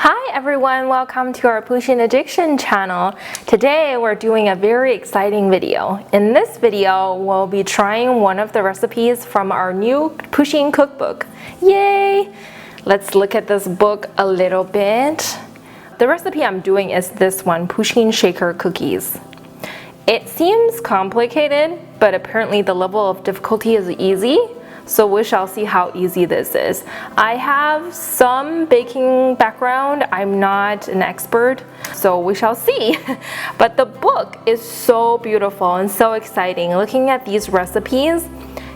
Hi everyone, welcome to our Pusheen Addiction Channel. Today we're doing a very exciting video. In this video, we'll be trying one of the recipes from our new Pusheen cookbook. Yay! Let's look at this book a little bit. The recipe I'm doing is this one, Pusheen Shaker Cookies. It seems complicated, but apparently the level of difficulty is easy. So we shall see how easy this is. I have some baking background. I'm not an expert, so we shall see. But the book is so beautiful and so exciting. Looking at these recipes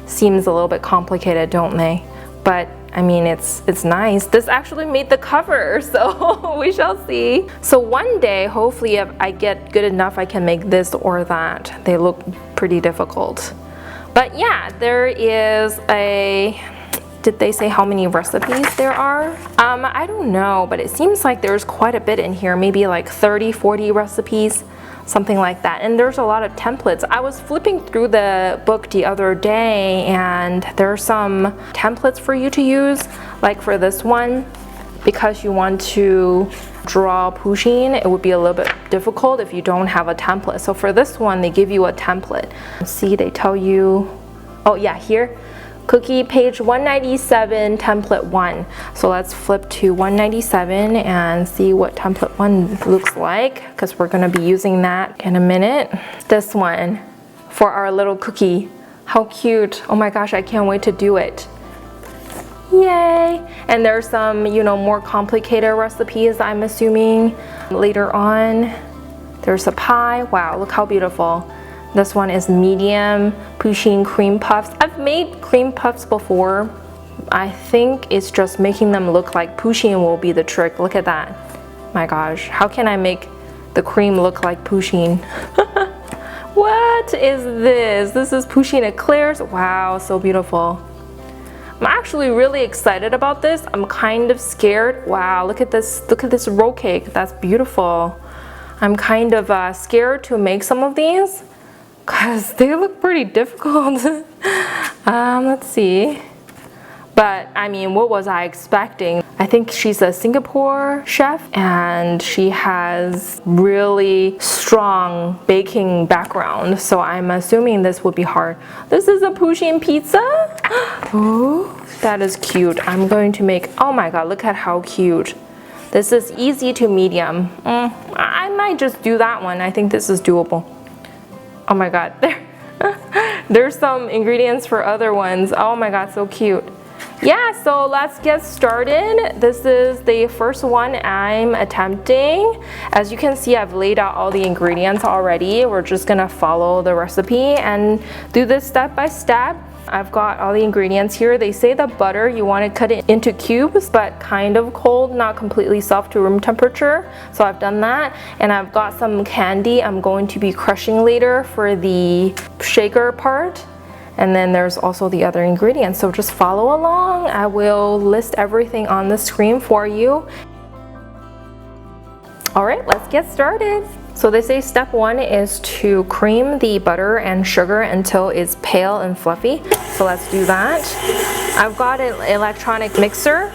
seems a little bit complicated, don't they? But I mean, it's nice. This actually made the cover, so we shall see. So one day, hopefully if I get good enough, I can make this or that. They look pretty difficult. But yeah, there is did they say how many recipes there are? I don't know, but it seems like there's quite a bit in here, maybe like 30, 40 recipes, something like that. And there's a lot of templates. I was flipping through the book the other day and there are some templates for you to use, like for this one, because you want to draw Pusheen, it would be a little bit difficult if you don't have a template. So for this one, they give you a template. See, they tell you, oh yeah, here, cookie page 197, template 1. So let's flip to 197 and see what template 1 looks like, because we're going to be using that in a minute. This one for our little cookie. How cute. Oh my gosh, I can't wait to do it. Yay! And there's some, more complicated recipes, I'm assuming, later on. There's a pie. Wow, look how beautiful. This one is medium Pusheen cream puffs. I've made cream puffs before. I think it's just making them look like Pusheen will be the trick. Look at that. My gosh, how can I make the cream look like Pusheen? What is this? This is Pusheen eclairs. Wow, so beautiful. I'm actually really excited about this. I'm kind of scared. Wow, look at this roll cake. That's beautiful. I'm kind of scared to make some of these because they look pretty difficult. Let's see. But I mean, what was I expecting? I think she's a Singapore chef and she has really strong baking background. So I'm assuming this would be hard. This is a Pusheen pizza. Oh, that is cute. I'm going to make, oh my God, look at how cute. This is easy to medium. I might just do that one. I think this is doable. Oh my God, there's some ingredients for other ones. Oh my God, so cute. Yeah, so let's get started. This is the first one I'm attempting. As you can see, I've laid out all the ingredients already. We're just gonna follow the recipe and do this step by step. I've got all the ingredients here. They say the butter, you want to cut it into cubes, but kind of cold, not completely soft to room temperature. So I've done that. And I've got some candy I'm going to be crushing later for the shaker part. And then there's also the other ingredients. So just follow along. I will list everything on the screen for you. All right, let's get started. So they say step 1 is to cream the butter and sugar until it's pale and fluffy. So let's do that. I've got an electronic mixer.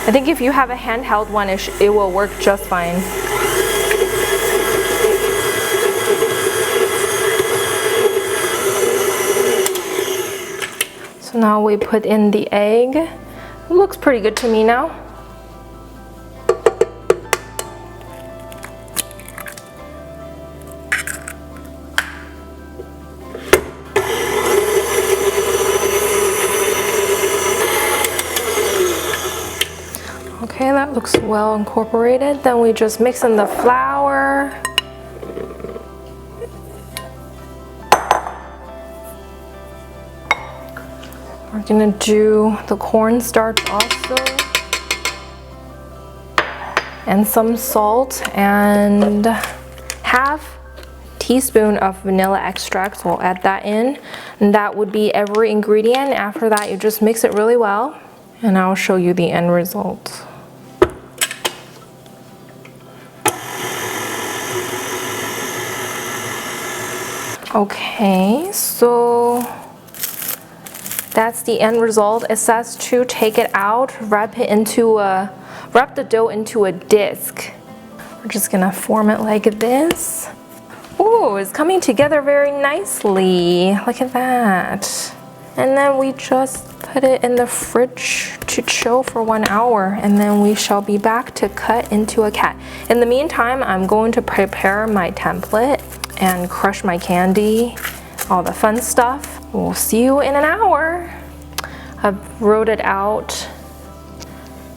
I think if you have a handheld one, it will work just fine. So now we put in the egg. It looks pretty good to me now. Okay, that looks well incorporated. Then we just mix in the flour. We're gonna do the cornstarch also. And some salt and half teaspoon of vanilla extract. So we'll add that in. And that would be every ingredient. After that, you just mix it really well. And I'll show you the end result. Okay, so That's the end result. It says to take it out, wrap the dough into a disc. We're just gonna form it like this. Ooh, it's coming together very nicely. Look at that. And then we just put it in the fridge to chill for 1 hour, and then we shall be back to cut into a cat. In the meantime, I'm going to prepare my template and crush my candy, all the fun stuff. We'll see you in an hour. I've wrote it out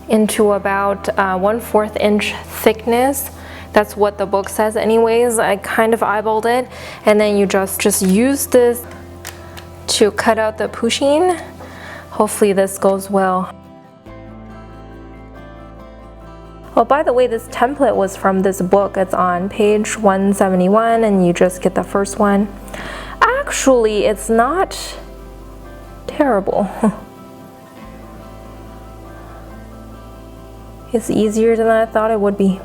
into about 1/4 inch thickness. That's what the book says anyways. I kind of eyeballed it, and then you just use this to cut out the pusheen. Hopefully this goes well. Oh, by the way, this template was from this book. It's on page 171, and you just get the first one. Actually, it's not terrible. It's easier than I thought it would be.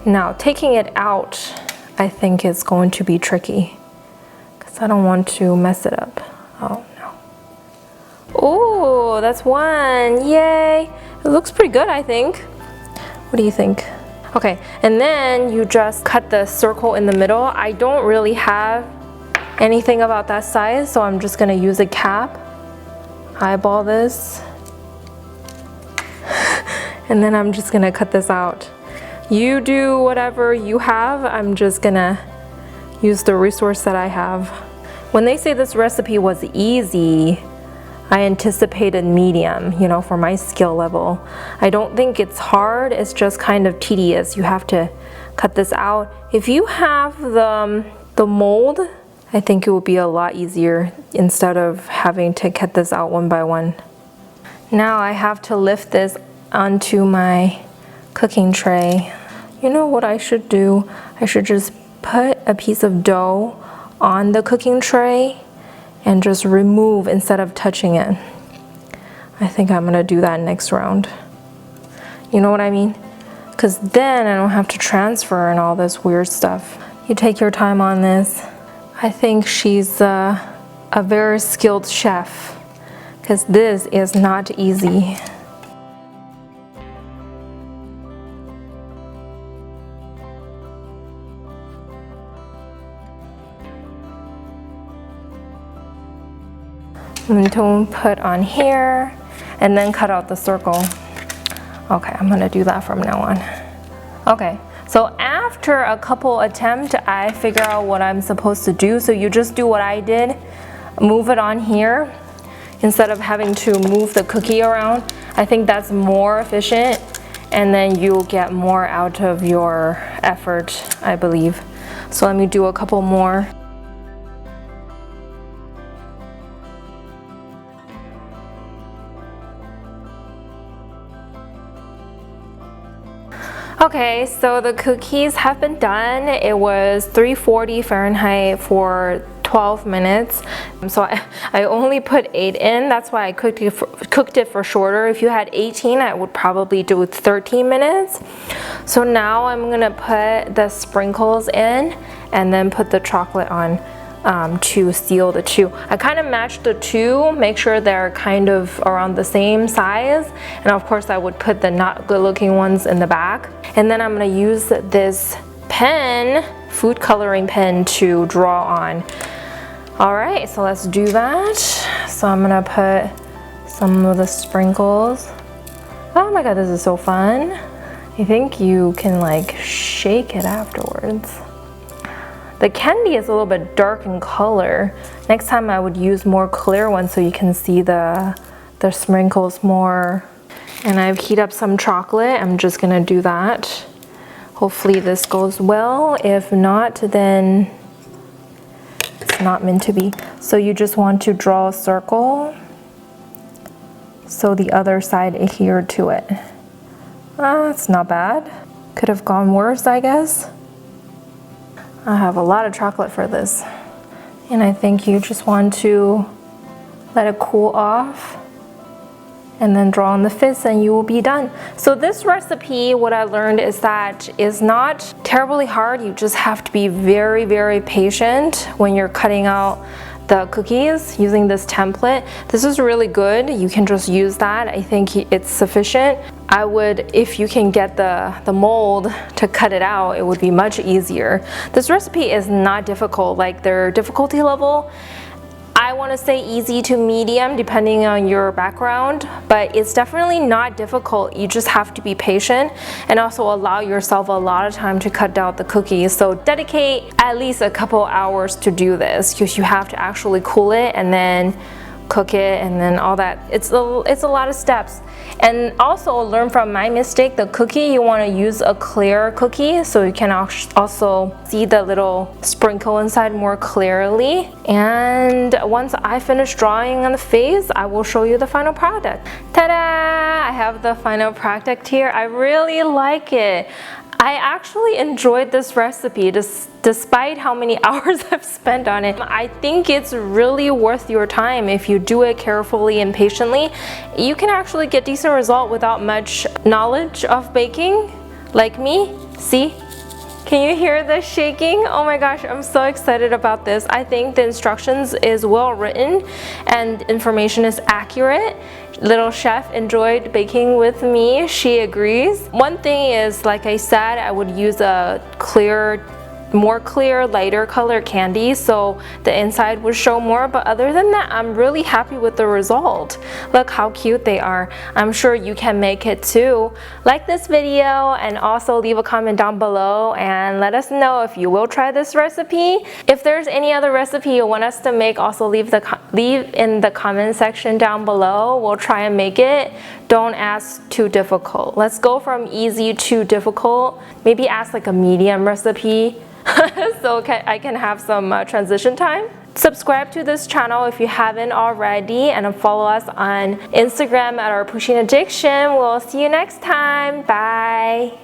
Now, taking it out, I think is going to be tricky because I don't want to mess it up. Oh no. Oh, that's one. Yay. It looks pretty good, I think. What do you think? Okay, and then you just cut the circle in the middle. I don't really have anything about that size, so I'm just gonna use a cap. Eyeball this. And then I'm just gonna cut this out. You do whatever you have. I'm just gonna use the resource that I have. When they say this recipe was easy, I anticipated medium, you know, for my skill level. I don't think it's hard, it's just kind of tedious. You have to cut this out. If you have the mold, I think it would be a lot easier instead of having to cut this out one by one. Now I have to lift this onto my cooking tray. You know what I should do? I should just put a piece of dough on the cooking tray and just remove instead of touching it. I think I'm gonna do that next round. You know what I mean? Because then I don't have to transfer and all this weird stuff. You take your time on this. I think she's a very skilled chef because this is not easy. I'm going to put on here and then cut out the circle. Okay, I'm gonna do that from now on. Okay, so after a couple attempts, I figure out what I'm supposed to do. So you just do what I did, move it on here instead of having to move the cookie around. I think that's more efficient, and then you'll get more out of your effort, I believe. So let me do a couple more. Okay, so the cookies have been done. It was 340 Fahrenheit for 12 minutes. So I only put 8 in. That's why I cooked it for shorter. If you had 18, I would probably do 13 minutes. So now I'm gonna put the sprinkles in and then put the chocolate on to seal the two. I kind of matched the two, make sure they're kind of around the same size. And of course I would put the not good looking ones in the back. And then I'm gonna use this pen, food coloring pen, to draw on. All right, so let's do that. So I'm gonna put some of the sprinkles. Oh my God, this is so fun. I think you can like shake it afterwards. The candy is a little bit dark in color. Next time I would use more clear ones so you can see the sprinkles more. And I've heated up some chocolate. I'm just gonna do that. Hopefully this goes well. If not, then it's not meant to be. So you just want to draw a circle so the other side adhered to it. It's not bad. Could have gone worse, I guess. I have a lot of chocolate for this. And I think you just want to let it cool off. and then draw on the fist and you will be done. So this recipe, what I learned is that it's not terribly hard. You just have to be very, very patient when you're cutting out the cookies using this template. This is really good. You can just use that. I think it's sufficient. I would, if you can get the mold to cut it out, it would be much easier. This recipe is not difficult, like their difficulty level, I want to say easy to medium depending on your background, but it's definitely not difficult. You just have to be patient and also allow yourself a lot of time to cut out the cookies. So dedicate at least a couple hours to do this, because you have to actually cool it and then cook it and then all that. It's a lot of steps. And also learn from my mistake, the cookie, you want to use a clear cookie so you can also see the little sprinkle inside more clearly. And once I finish drawing on the face, I will show you the final product. Ta-da! I have the final product here. I really like it. I actually enjoyed this recipe despite how many hours I've spent on it. I think it's really worth your time if you do it carefully and patiently. You can actually get decent result without much knowledge of baking, like me. See? Can you hear the shaking? Oh my gosh, I'm so excited about this. I think the instructions is well written and information is accurate. Little chef enjoyed baking with me. She agrees. One thing is, like I said, I would use a more clear, lighter color candy so the inside would show more, but other than that, I'm really happy with the result. Look how cute they are. I'm sure you can make it too. Like this video and also leave a comment down below and let us know if you will try this recipe. If there's any other recipe you want us to make, also leave in the comment section down below. We'll try and make it. Don't ask too difficult. Let's go from easy to difficult. Maybe ask like a medium recipe so I can have some transition time. Subscribe to this channel if you haven't already, and follow us on Instagram at Our Pusheen Addiction. We'll see you next time. Bye.